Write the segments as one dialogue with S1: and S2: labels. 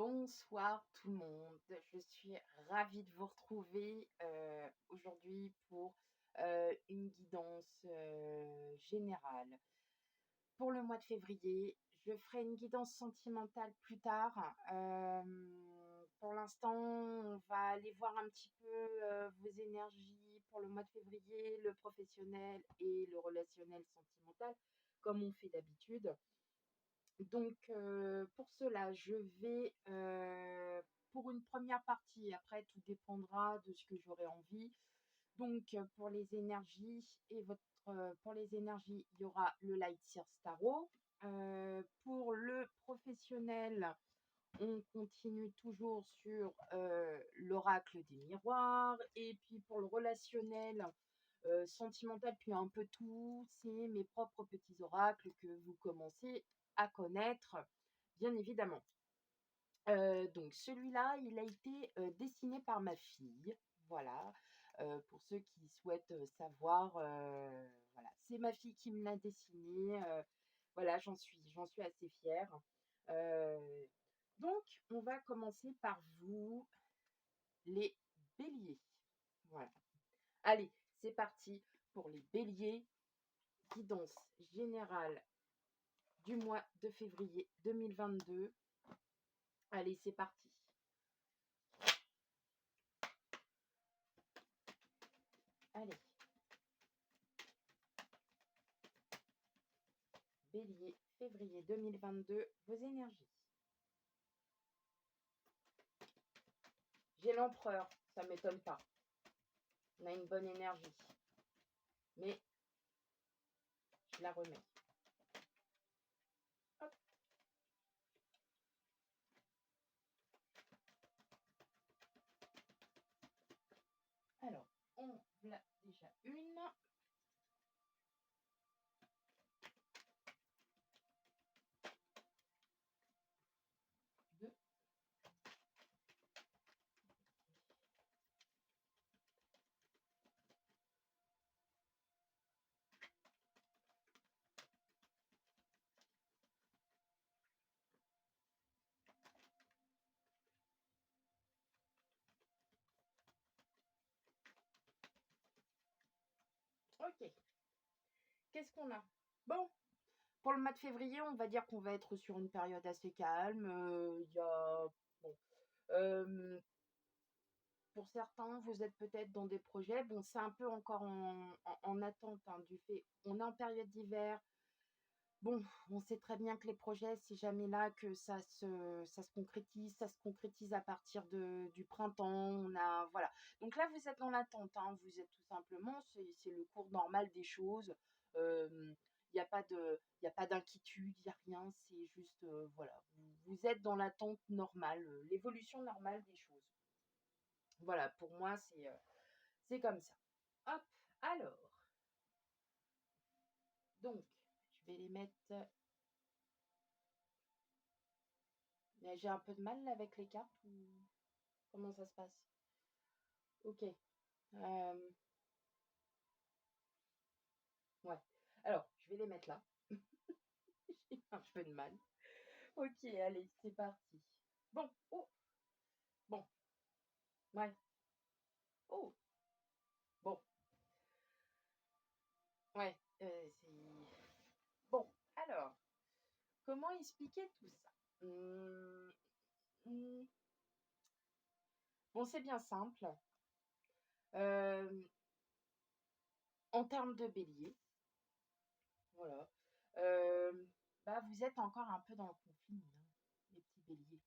S1: Bonsoir tout le monde, je suis ravie de vous retrouver aujourd'hui pour une guidance générale. Pour le mois de février, je ferai une guidance sentimentale plus tard. Pour l'instant, on va aller voir un petit peu vos énergies pour le mois de février, le professionnel et le relationnel sentimental, comme on fait d'habitude. Donc, pour cela, je vais, pour une première partie, après tout dépendra de ce que j'aurai envie. Donc, pour les énergies pour les énergies, il y aura le Light Sears Tarot. Pour le professionnel, on continue toujours sur l'oracle des miroirs. Et puis pour le relationnel, sentimental, puis un peu tout, c'est mes propres petits oracles que vous commencez à connaître, bien évidemment. Donc celui-là, il a été dessiné par ma fille. Voilà, pour ceux qui souhaitent savoir, voilà, c'est ma fille qui me l'a dessiné. Voilà, j'en suis assez fière. Euh, donc, on va commencer par vous, les béliers. Voilà. Allez, c'est parti pour les béliers. Guidance générale du mois de février 2022. Allez, c'est parti. Allez. Bélier, février 2022, vos énergies. J'ai l'empereur, ça ne m'étonne pas. On a une bonne énergie. Mais je la remets. Hop. Alors, on l'a déjà une. Deux. Ok. Qu'est-ce qu'on a? Bon, pour le mois de février, on va dire qu'on va être sur une période assez calme. Il y a... Bon, pour certains, vous êtes peut-être dans des projets. Bon, c'est un peu encore en attente du fait. On est en période d'hiver. Bon, on sait très bien que les projets, c'est jamais là que ça se concrétise. Ça se concrétise à partir du printemps. Voilà. Donc là, vous êtes dans l'attente. Vous êtes tout simplement, c'est le cours normal des choses. Il n'y a pas il a pas d'inquiétude, il n'y a rien. C'est juste, voilà. Vous êtes dans l'attente normale, l'évolution normale des choses. Voilà, pour moi, c'est comme ça. Hop, alors. Donc, je vais les mettre. Mais j'ai un peu de mal là, avec les cartes ou comment ça se passe? Ok. Ouais. Alors, je vais les mettre là. J'ai un peu de mal. Ok, allez, c'est parti. Bon, oh, bon, ouais. Oh, bon, ouais. C'est bon. Alors, comment expliquer tout ça? Hum, Bon, c'est bien simple. Euh, En termes de bélier, voilà. Euh, Vous êtes encore un peu dans le conflit, les petits béliers.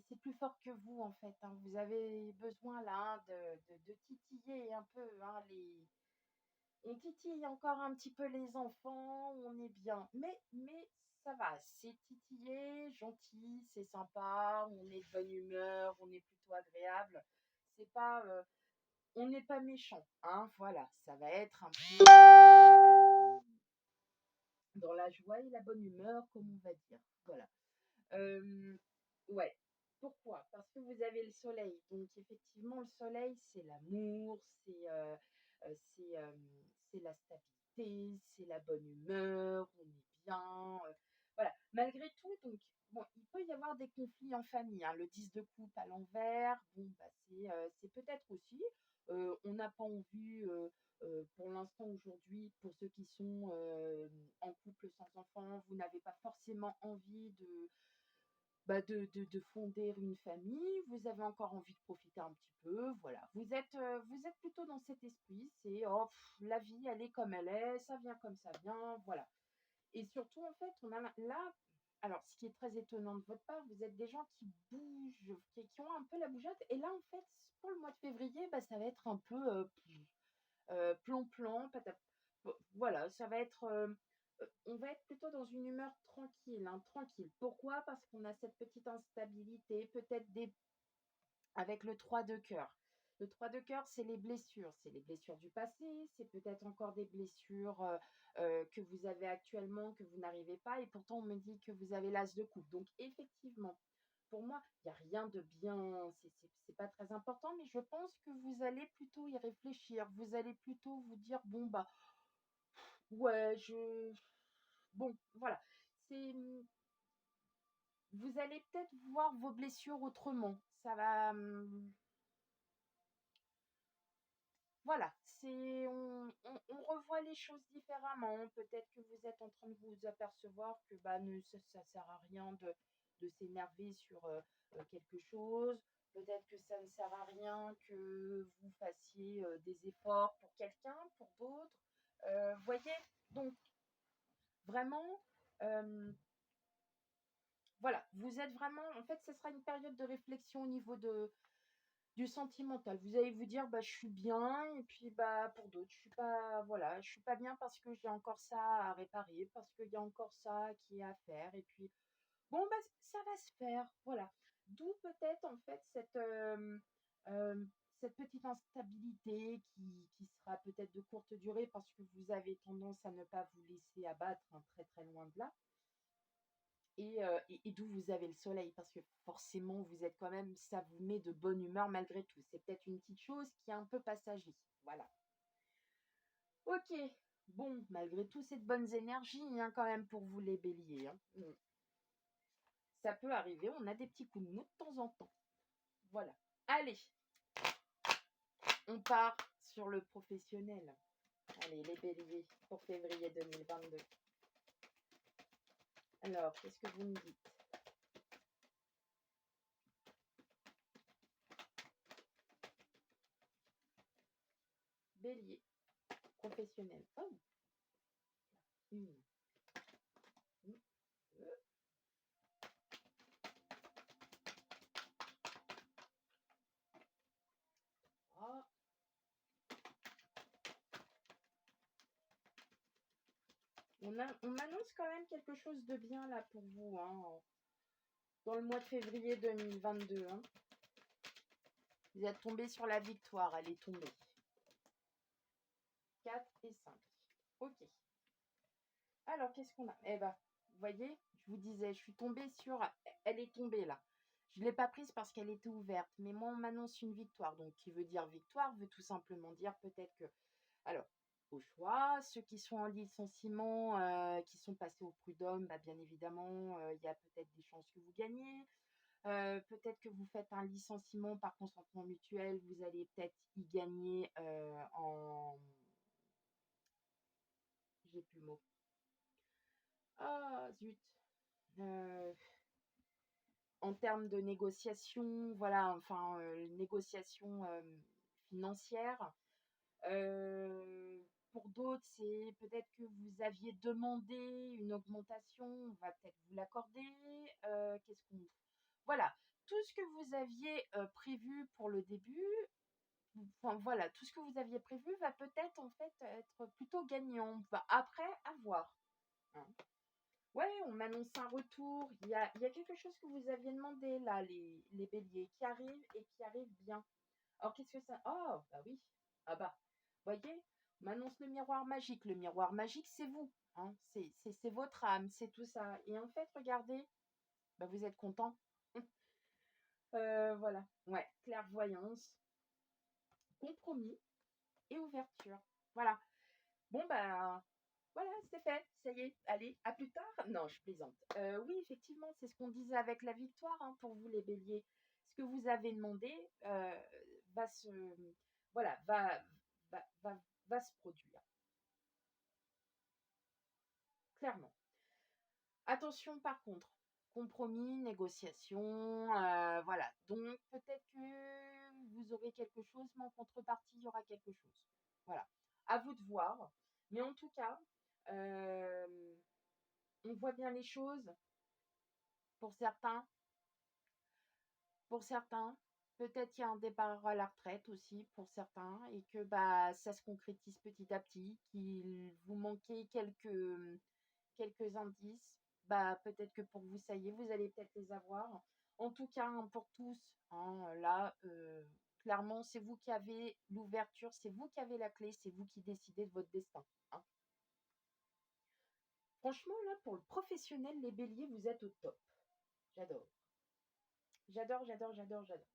S1: C'est plus fort que vous, en fait. Vous avez besoin, là, de titiller un peu. On titille encore un petit peu les enfants, on est bien. Mais ça va, c'est titillé, gentil, c'est sympa, on est de bonne humeur, on est plutôt agréable. C'est pas, on n'est pas méchant, voilà. Ça va être un peu dans la joie et la bonne humeur, comme on va dire. Voilà. Ouais. Pourquoi? Parce que vous avez le soleil. Donc, effectivement, le soleil, c'est l'amour, c'est c'est la stabilité, c'est la bonne humeur, on est bien. Voilà, malgré tout, donc, bon, il peut y avoir des conflits en famille, hein. Le 10 de coupe à l'envers, bon, bah, c'est peut-être aussi, on n'a pas envie, pour l'instant aujourd'hui, pour ceux qui sont en couple sans enfants, vous n'avez pas forcément envie de fonder une famille, vous avez encore envie de profiter un petit peu, voilà. Vous êtes plutôt dans cet esprit, c'est oh, la vie, elle est comme elle est, ça vient comme ça vient, voilà. Et surtout, en fait, on a là, alors ce qui est très étonnant de votre part, vous êtes des gens qui bougent, qui ont un peu la bougeotte. Et là, en fait, pour le mois de février, bah, ça va être un peu plan-plan, voilà, ça va être. On va être plutôt dans une humeur tranquille, hein, tranquille. Pourquoi? Parce qu'on a cette petite instabilité, peut-être avec le 3 de cœur. Le 3 de cœur, c'est les blessures. C'est les blessures du passé, c'est peut-être encore des blessures que vous avez actuellement, que vous n'arrivez pas. Et pourtant, on me dit que vous avez l'as de coupe. Donc, effectivement, pour moi, il n'y a rien de bien, c'est pas très important, mais je pense que vous allez plutôt y réfléchir. Vous allez plutôt vous dire, bon, bah, ouais, bon, voilà. C'est, vous allez peut-être voir vos blessures autrement. Ça va, voilà, on revoit les choses différemment. Peut-être que vous êtes en train de vous apercevoir que bah, ça sert à rien de s'énerver sur quelque chose. Peut-être que ça ne sert à rien que vous fassiez des efforts pour quelqu'un, pour d'autres. Voyez, donc vraiment, euh, voilà, vous êtes vraiment, en fait, ce sera une période de réflexion au niveau du sentimental. Vous allez vous dire, bah, je suis bien, et puis bah, pour d'autres, je suis pas, voilà, je suis pas bien parce que j'ai encore ça à réparer, parce qu'il y a encore ça qui est à faire, et puis bon, bah, ça va se faire, voilà. D'où peut-être en fait euh, cette petite instabilité qui sera peut-être de courte durée parce que vous avez tendance à ne pas vous laisser abattre, hein, très très loin de là. Et d'où vous avez le soleil, parce que forcément, vous êtes quand même, ça vous met de bonne humeur malgré tout. C'est peut-être une petite chose qui est un peu passager. Voilà. Ok. Bon, malgré tout, c'est de bonnes énergies, hein, quand même, pour vous les béliers, hein. Ça peut arriver, on a des petits coups de mou de temps en temps. Voilà. Allez, on part sur le professionnel. Allez, les béliers, pour février 2022. Alors, qu'est-ce que vous me dites? Bélier, professionnel. Oh, une, deux, trois. On m'annonce quand même quelque chose de bien là pour vous, hein, dans le mois de février 2022. Hein. Vous êtes tombé sur la victoire, elle est tombée. 4 et 5. Ok. Alors, qu'est-ce qu'on a? Eh ben, vous voyez, je vous disais, je suis tombée sur... Elle est tombée là. Je ne l'ai pas prise parce qu'elle était ouverte. Mais moi, on m'annonce une victoire. Donc, qui veut dire victoire, veut tout simplement dire peut-être que... Alors, au choix, ceux qui sont en licenciement, qui sont passés au prud'homme, bah, bien évidemment, il y a peut-être des chances que vous gagnez. Peut-être que vous faites un licenciement par consentement mutuel, vous allez peut-être y gagner en... J'ai plus le mot. Ah, zut. Euh, En termes de négociation, voilà, enfin, négociation financière. Pour d'autres, c'est peut-être que vous aviez demandé une augmentation, on va peut-être vous l'accorder. Qu'est-ce qu'on... Voilà, tout ce que vous aviez prévu pour le début, enfin, voilà, tout ce que vous aviez prévu va peut-être en fait être plutôt gagnant. Après, à voir. Hein. Ouais, on m'annonce un retour. Il y a quelque chose que vous aviez demandé là, les béliers, qui arrive et qui arrive bien. Alors, qu'est-ce que ça... Oh, bah oui. Ah bah, voyez, on m'annonce le miroir magique. Le miroir magique, c'est vous. Hein. C'est votre âme, c'est tout ça. Et en fait, regardez, bah, vous êtes content. Voilà. Ouais, clairvoyance, compromis et ouverture. Voilà. Bon, bah, Voilà, c'est fait, ça y est, allez, à plus tard. Non, je plaisante. Oui, effectivement, c'est ce qu'on disait avec la victoire, hein, pour vous les béliers. Ce que vous avez demandé va se, voilà, va se produire, clairement. Attention par contre, compromis, négociation, voilà. Donc peut-être que vous aurez quelque chose, mais en contrepartie, il y aura quelque chose. Voilà. À vous de voir. Mais en tout cas, euh, on voit bien les choses. Pour certains, pour certains, peut-être qu'il y a un départ à la retraite aussi pour certains et que bah ça se concrétise petit à petit, qu'il vous manquait quelques indices. Bah peut-être que pour vous ça y est, vous allez peut-être les avoir. En tout cas, hein, pour tous, hein, là, clairement, c'est vous qui avez l'ouverture, c'est vous qui avez la clé, c'est vous qui décidez de votre destin, hein. Franchement, là, pour le professionnel, les béliers, vous êtes au top. J'adore. J'adore, j'adore, j'adore, j'adore.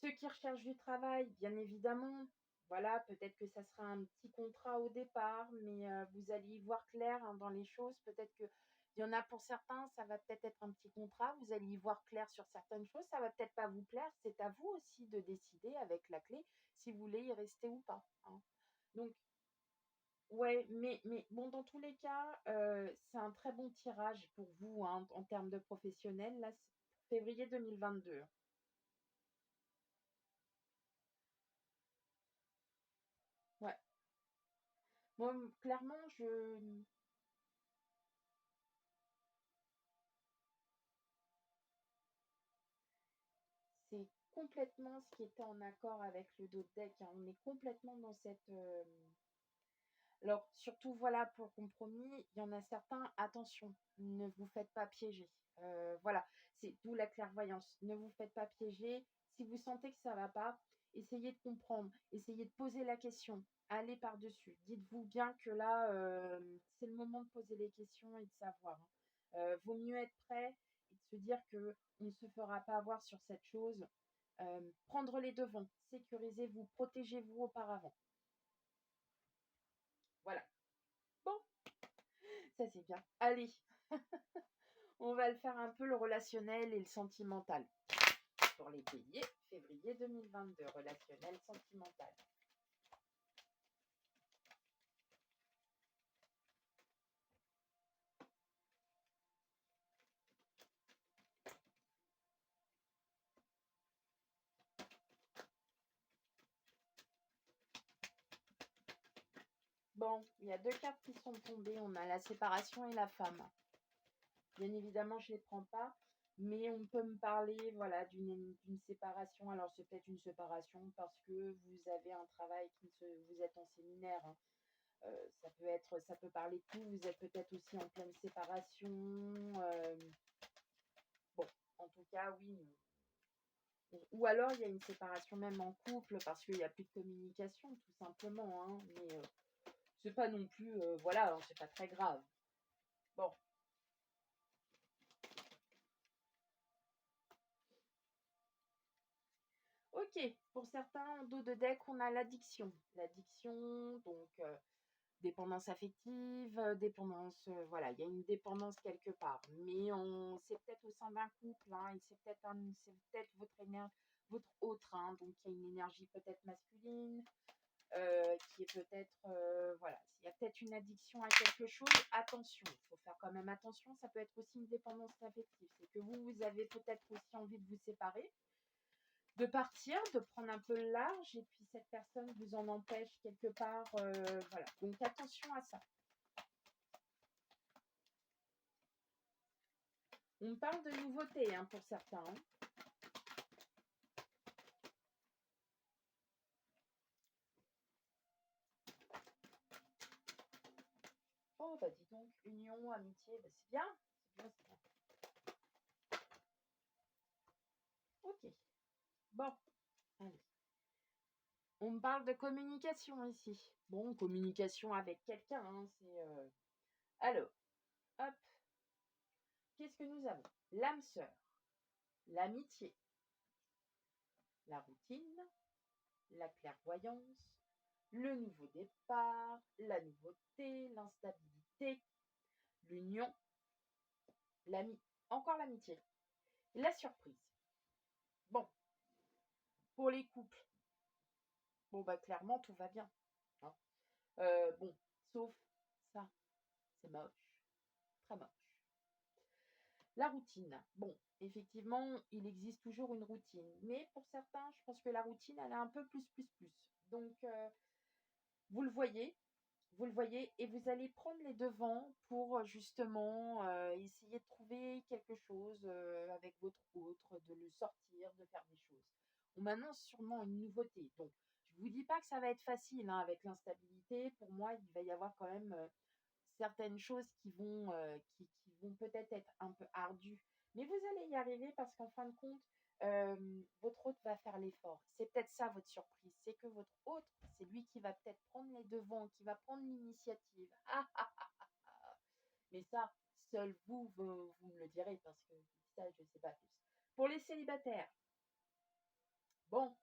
S1: Ceux qui recherchent du travail, bien évidemment, voilà, peut-être que ça sera un petit contrat au départ, mais vous allez y voir clair, hein, dans les choses. Peut-être qu'il y en a pour certains, ça va peut-être être un petit contrat, vous allez y voir clair sur certaines choses, ça va peut-être pas vous plaire. C'est à vous aussi de décider avec la clé si vous voulez y rester ou pas, hein. Donc, ouais, mais bon, dans tous les cas, c'est un très bon tirage pour vous, hein, en termes de professionnel. Là, c'est février 2022. Ouais. Moi, clairement, c'est complètement ce qui était en accord avec le dos de deck, hein. On est complètement dans cette. Alors, surtout, voilà, pour compromis, il y en a certains, attention, ne vous faites pas piéger. Voilà, c'est d'où la clairvoyance. Ne vous faites pas piéger. Si vous sentez que ça ne va pas, essayez de comprendre, essayez de poser la question, allez par-dessus. Dites-vous bien que là, c'est le moment de poser les questions et de savoir, hein. Vaut mieux être prêt et de se dire que on ne se fera pas avoir sur cette chose. Prendre les devants, sécurisez-vous, protégez-vous auparavant. Voilà. Bon, ça c'est bien. Allez, on va le faire un peu le relationnel et le sentimental. Pour les béliers, février 2022, relationnel sentimental. Bon, il y a deux cartes qui sont tombées. On a la séparation et la femme. Bien évidemment, je ne les prends pas, mais on peut me parler, voilà, d'une séparation. Alors, c'est peut-être une séparation parce que vous avez un travail vous êtes en séminaire, hein. Ça peut parler de tout. Vous êtes peut-être aussi en pleine séparation. Bon, en tout cas, oui. Ou alors, il y a une séparation même en couple parce qu'il n'y a plus de communication, tout simplement, hein. Mais c'est pas non plus, voilà, hein, c'est pas très grave. Bon, ok. Pour certains, en dos de deck, on a l'addiction. L'addiction, donc dépendance affective, dépendance, voilà, il y a une dépendance quelque part. Mais c'est peut-être au sein d'un couple, hein, et c'est peut-être votre autre, hein, donc il y a une énergie peut-être masculine, qui est peut-être, voilà, il y a peut-être une addiction à quelque chose. Attention, il faut faire quand même attention. Ça peut être aussi une dépendance affective. C'est que vous avez peut-être aussi envie de vous séparer, de partir, de prendre un peu le large, et puis cette personne vous en empêche quelque part. Voilà. Donc attention à ça. On parle de nouveautés, hein, pour certains, hein. Oh, bah dis donc, union, amitié, bah, c'est bien. C'est bien, c'est bien. Ok. Bon, allez. On me parle de communication ici. Bon, communication avec quelqu'un, hein, c'est. Alors, hop, qu'est-ce que nous avons? L'âme sœur, l'amitié, la routine, la clairvoyance, le nouveau départ, la nouveauté, l'instabilité, l'union, encore l'amitié, la surprise. Bon, pour les couples, bon bah clairement tout va bien. Hein. Bon, sauf ça, c'est moche, très moche. La routine. Bon, effectivement, il existe toujours une routine. Mais pour certains, je pense que la routine, elle est un peu plus. Donc, vous le voyez, et vous allez prendre les devants pour justement essayer de trouver quelque chose avec votre autre, de le sortir, de faire des choses. On m'annonce sûrement une nouveauté. Donc, je ne vous dis pas que ça va être facile hein, avec l'instabilité. Pour moi, il va y avoir quand même certaines choses qui vont peut-être être un peu ardues. Mais vous allez y arriver parce qu'en fin de compte, votre hôte va faire l'effort. C'est peut-être ça votre surprise. C'est que votre hôte, c'est lui qui va peut-être prendre les devants, qui va prendre l'initiative. Mais ça, seul vous me le direz parce que ça, je ne sais pas plus. Pour les célibataires, bon,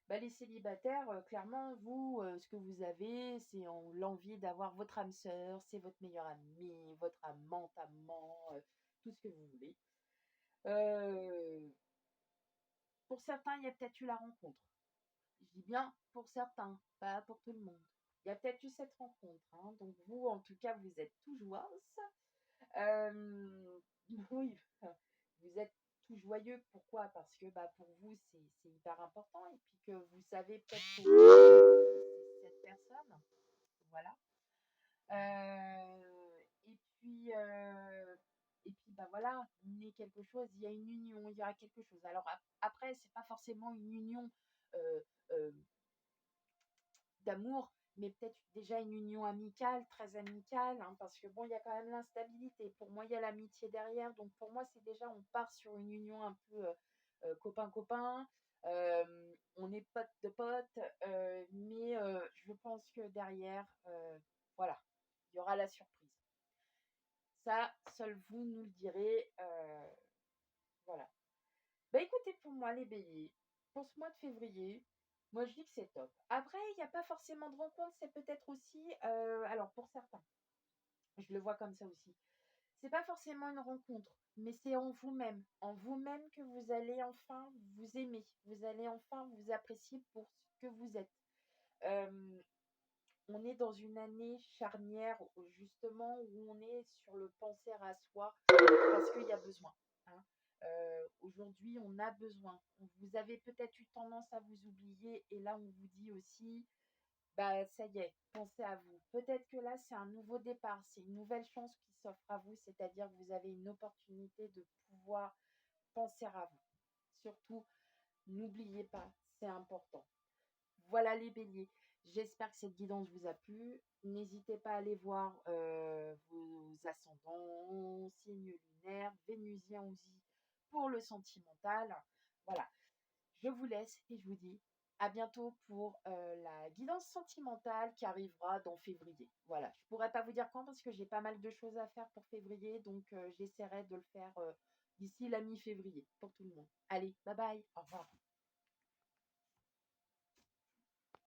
S1: bah, les célibataires, clairement, vous, ce que vous avez, c'est l'envie d'avoir votre âme sœur, c'est votre meilleure amie, votre amant, tout ce que vous voulez. Pour certains, il y a peut-être eu la rencontre. Je dis bien pour certains, pas pour tout le monde. Il y a peut-être eu cette rencontre. Hein. Donc vous, en tout cas, vous êtes tout joyeuse. Oui, vous êtes tout joyeux. Pourquoi? Parce que bah, pour vous, c'est hyper important. Et puis que vous savez peut-être que c'est cette personne. Voilà. Et puis bah voilà, il y a quelque chose, il y a une union, il y aura quelque chose. Alors après, c'est pas forcément une union euh, euh, d'amour, mais peut-être déjà une union amicale, très amicale, hein, parce que bon, il y a quand même l'instabilité. Pour moi, il y a l'amitié derrière, donc pour moi, c'est déjà, on part sur une union un peu copain-copain. On est pote de pote, mais je pense que derrière, voilà, il y aura la surprise. Ça, seul vous nous le direz. Voilà. Bah écoutez, pour moi, les béliers, pour ce mois de février, moi je dis que c'est top. Après, il n'y a pas forcément de rencontre, c'est peut-être aussi, alors pour certains, je le vois comme ça aussi, c'est pas forcément une rencontre, mais c'est en vous-même que vous allez enfin vous aimer, vous allez enfin vous apprécier pour ce que vous êtes. Euh, on est dans une année charnière, justement, où on est sur le penser à soi, parce qu'il y a besoin. Hein. Aujourd'hui, on a besoin. Vous avez peut-être eu tendance à vous oublier, et là, on vous dit aussi, bah, ça y est, pensez à vous. Peut-être que là, c'est un nouveau départ, c'est une nouvelle chance qui s'offre à vous, c'est-à-dire que vous avez une opportunité de pouvoir penser à vous. Surtout, n'oubliez pas, c'est important. Voilà les béliers. J'espère que cette guidance vous a plu. N'hésitez pas à aller voir vos ascendants, signes lunaires, vénusiens aussi pour le sentimental. Voilà, je vous laisse et je vous dis à bientôt pour la guidance sentimentale qui arrivera dans février. Voilà, je ne pourrais pas vous dire quand parce que j'ai pas mal de choses à faire pour février, donc j'essaierai de le faire d'ici la mi-février pour tout le monde. Allez, bye bye, au revoir.